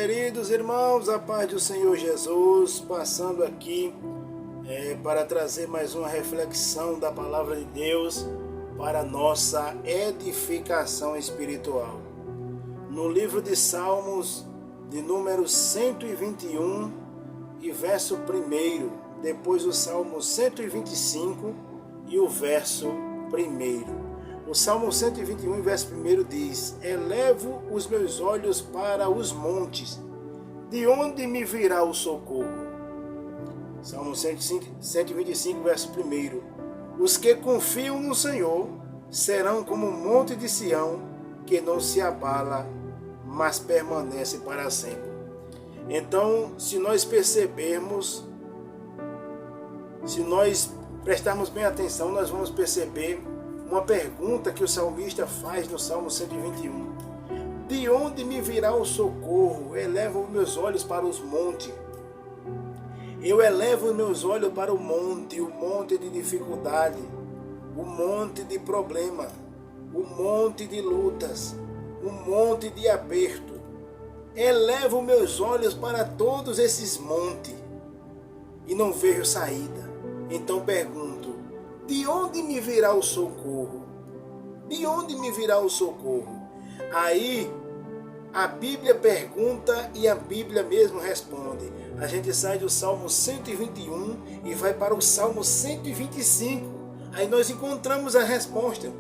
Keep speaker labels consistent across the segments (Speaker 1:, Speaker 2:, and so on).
Speaker 1: queridos irmãos, a paz do Senhor Jesus, passando aqui para trazer mais uma reflexão da Palavra de Deus para nossa edificação espiritual. No livro de Salmos, de número 121 e verso 1, depois o Salmo 125 e o verso 1. O Salmo 121, verso 1 diz: Elevo os meus olhos para os montes, de onde me virá o socorro? Salmo 125, verso 1. Os que confiam no Senhor serão como o monte de Sião, que não se abala, mas permanece para sempre. Então, se nós percebermos, se nós prestarmos bem atenção, nós vamos perceber uma pergunta que o salmista faz no Salmo 121. De onde me virá o socorro? Elevo os meus olhos para os montes. Eu elevo os meus olhos para o monte de dificuldade, o monte de problema, o monte de lutas, o monte de aperto. Elevo meus olhos para todos esses montes e não vejo saída. Então pergunto: de onde me virá o socorro? De onde me virá o socorro? Aí a Bíblia pergunta e a Bíblia mesmo responde. A gente sai do Salmo 121 e vai para o Salmo 125. Aí nós encontramos a resposta.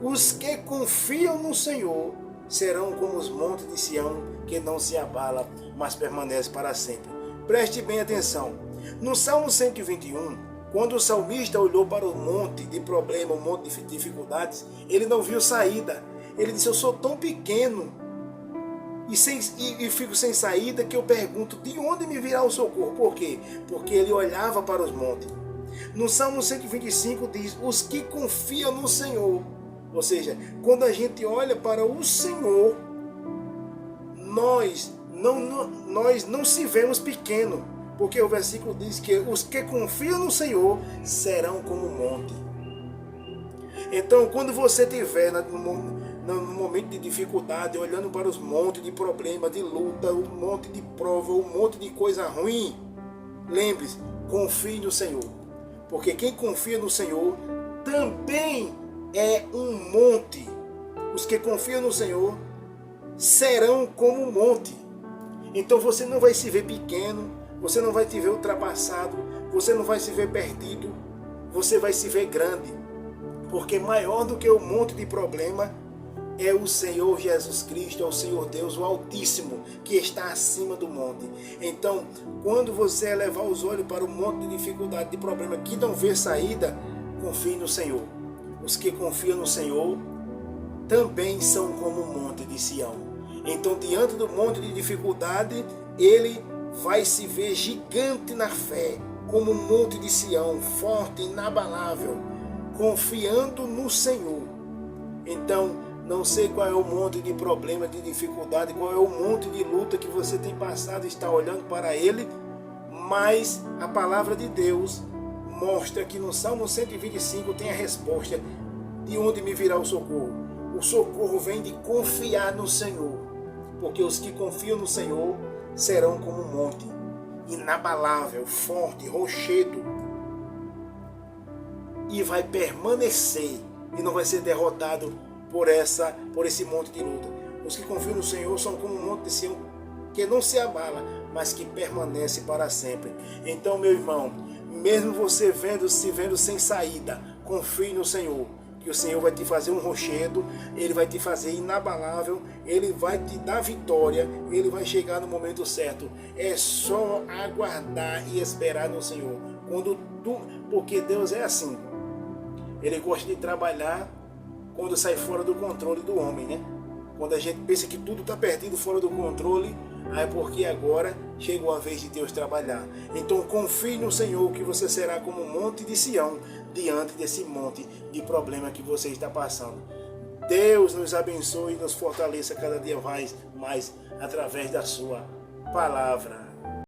Speaker 1: Os que confiam no Senhor serão como os montes de Sião, que não se abala, mas permanece para sempre. Preste bem atenção. No Salmo 121, quando o salmista olhou para o monte de problema, o monte de dificuldades, ele não viu saída. Ele disse: eu sou tão pequeno e fico sem saída que eu pergunto, de onde me virá o socorro? Por quê? Porque ele olhava para os montes. No Salmo 125 diz: os que confiam no Senhor. Ou seja, quando a gente olha para o Senhor, nós não se vemos pequeno. Porque o versículo diz que os que confiam no Senhor serão como o monte. Então, quando você estiver no momento de dificuldade, olhando para os montes de problema, de luta, um monte de prova, um monte de coisa ruim, lembre-se, confie no Senhor. Porque quem confia no Senhor também é um monte. Os que confiam no Senhor serão como um monte. Então você não vai se ver pequeno, você não vai te ver ultrapassado, você não vai se ver perdido, você vai se ver grande. Porque maior do que o monte de problema é o Senhor Jesus Cristo, é o Senhor Deus, o Altíssimo, que está acima do monte. Então, quando você elevar os olhos para o monte de dificuldade, de problema que não vê saída, confie no Senhor. Os que confiam no Senhor também são como o monte de Sião. Então, diante do monte de dificuldade, ele vai se ver gigante na fé, como um monte de Sião, forte, inabalável, confiando no Senhor. Então, não sei qual é o monte de problema, de dificuldade, qual é o monte de luta que você tem passado e está olhando para ele, mas a palavra de Deus mostra que no Salmo 125 tem a resposta: de onde me virá o socorro? O socorro vem de confiar no Senhor, porque os que confiam no Senhor serão como um monte, inabalável, forte, rochedo, e vai permanecer e não vai ser derrotado por esse monte de luta. Os que confiam no Senhor são como um monte de Sião, que não se abala, mas que permanece para sempre. Então, meu irmão, mesmo você se vendo sem saída, confie no Senhor, que o Senhor vai te fazer um rochedo, Ele vai te fazer inabalável, Ele vai te dar vitória, Ele vai chegar no momento certo. É só aguardar e esperar no Senhor. Porque Deus é assim. Ele gosta de trabalhar quando sai fora do controle do homem, né? Quando a gente pensa que tudo está perdido fora do controle, é porque agora chegou a vez de Deus trabalhar. Então confie no Senhor, que você será como um monte de Sião diante desse monte de problema que você está passando. Deus nos abençoe e nos fortaleça cada dia mais através da sua palavra.